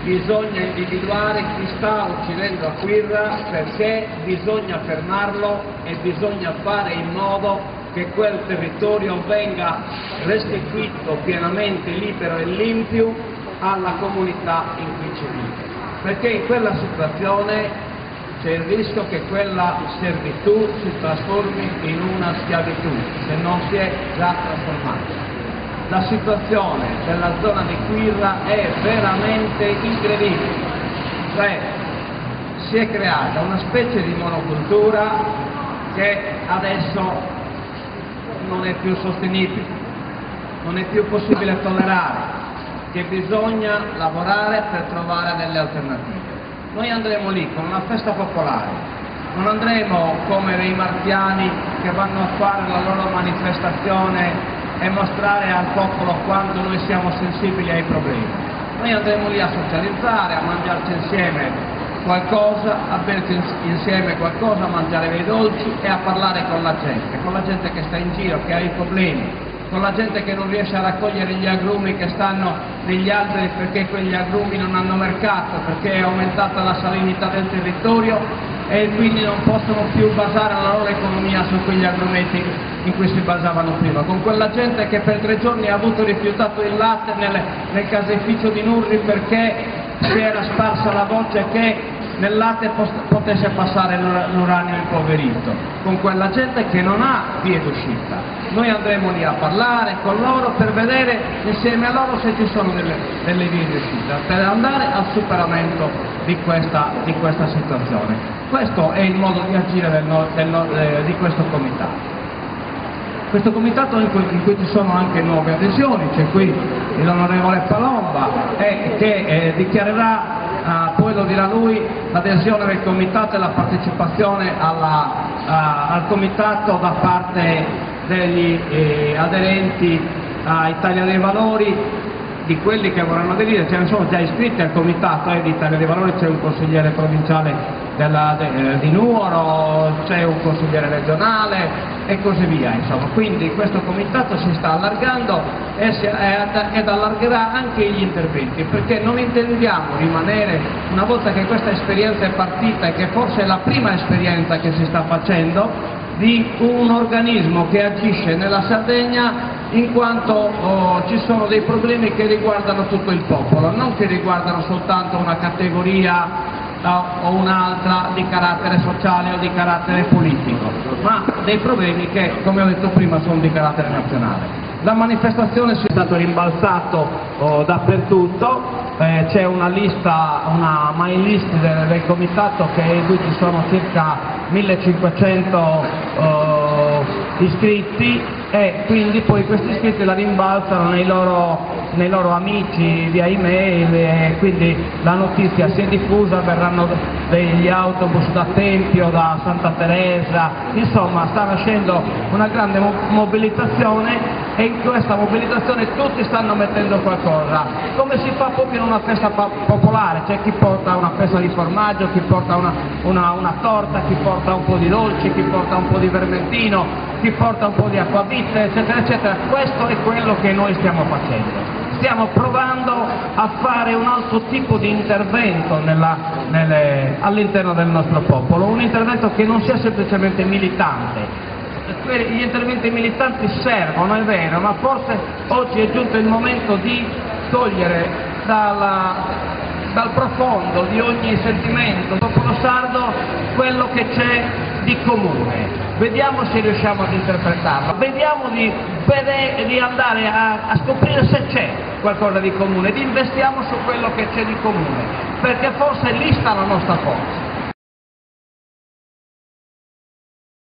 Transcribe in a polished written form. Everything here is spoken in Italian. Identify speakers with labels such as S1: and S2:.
S1: bisogna individuare chi sta uccidendo a Quirra, perché bisogna fermarlo e bisogna fare in modo che quel territorio venga restituito pienamente libero e limpio alla comunità in cui ci vive. Perché in quella situazione c'è il rischio che quella servitù si trasformi in una schiavitù, se non si è già trasformata. La situazione della zona di Quirra è veramente incredibile, cioè si è creata una specie di monocultura che adesso non è più sostenibile, non è più possibile tollerare, che bisogna lavorare per trovare delle alternative. Noi andremo lì con una festa popolare, non andremo come dei marziani che vanno a fare la loro manifestazione e mostrare al popolo quanto noi siamo sensibili ai problemi. Noi andremo lì a socializzare, a mangiarci insieme qualcosa, a berci insieme qualcosa, a mangiare dei dolci e a parlare con la gente che sta in giro, che ha i problemi, con la gente che non riesce a raccogliere gli agrumi che stanno negli alberi perché quegli agrumi non hanno mercato, perché è aumentata la salinità del territorio e quindi non possono più basare la loro economia su quegli agrumeti in cui si basavano prima, con quella gente che per 3 giorni ha avuto rifiutato il latte nel caseificio di Nurri perché si era sparsa la voce che nel latte potesse passare l'uranio impoverito, con quella gente che non ha vie d'uscita. Noi andremo lì a parlare con loro per vedere insieme a loro se ci sono delle vie d'uscita, per andare al superamento di questa situazione. Questo è il modo di agire di questo comitato. Questo comitato in cui ci sono anche nuove adesioni, c'è qui l'onorevole Palomba che dichiarerà, poi lo dirà lui, l'adesione del comitato e la partecipazione al comitato da parte degli aderenti a Italia dei Valori, di quelli che vorranno aderire. Ce ne sono già iscritti al comitato di Italia dei Valori, c'è un consigliere provinciale di Nuoro, c'è un consigliere regionale e così via, insomma. Quindi questo comitato si sta allargando ed allargherà anche gli interventi, perché non intendiamo rimanere, una volta che questa esperienza è partita e che forse è la prima esperienza che si sta facendo di un organismo che agisce nella Sardegna, in quanto ci sono dei problemi che riguardano tutto il popolo, non che riguardano soltanto una categoria o un'altra di carattere sociale o di carattere politico, ma dei problemi che, come ho detto prima, sono di carattere nazionale. La manifestazione è stato rimbalzato dappertutto, c'è una lista, una mailing list del comitato in cui ci sono circa 1500 iscritti, e quindi poi questi iscritti la rimbalzano nei loro amici via email, e quindi la notizia si è diffusa, verranno degli autobus da Tempio, da Santa Teresa, insomma sta nascendo una grande mobilitazione, e in questa mobilitazione tutti stanno mettendo qualcosa, come si fa proprio in una festa popolare. C'è chi porta una festa di formaggio, chi porta una torta, chi porta un po' di dolci, chi porta un po' di vermentino, chi porta un po' di acquavite, eccetera eccetera. Questo è quello che noi stiamo facendo. Stiamo provando a fare un altro tipo di intervento all'interno del nostro popolo, un intervento che non sia semplicemente militante. Gli interventi militanti servono, è vero, ma forse oggi è giunto il momento di togliere dal profondo di ogni sentimento del popolo sardo quello che c'è di comune. Vediamo se riusciamo ad interpretarlo, vediamo di andare a scoprire se c'è qualcosa di comune, ed investiamo su quello che c'è di comune, perché forse lì sta la nostra forza.